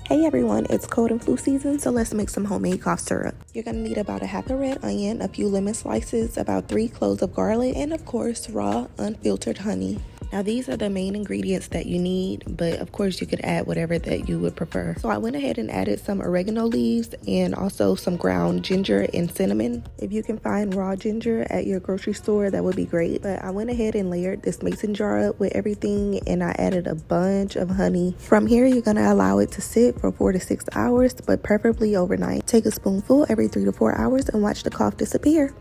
Hey everyone, it's cold and flu season, so let's make some homemade cough syrup. You're gonna need about a half a red onion, a few lemon slices, about 3 cloves of garlic, and of course, raw, unfiltered honey. Now these are the main ingredients that you need, but of course you could add whatever that you would prefer. So I went ahead and added some oregano leaves and also some ground ginger and cinnamon. If you can find raw ginger at your grocery store, that would be great. But I went ahead and layered this mason jar up with everything, and I added a bunch of honey. From here, you're gonna allow it to sit for 4 to 6 hours, but preferably overnight. Take a spoonful every 3 to 4 hours and watch the cough disappear.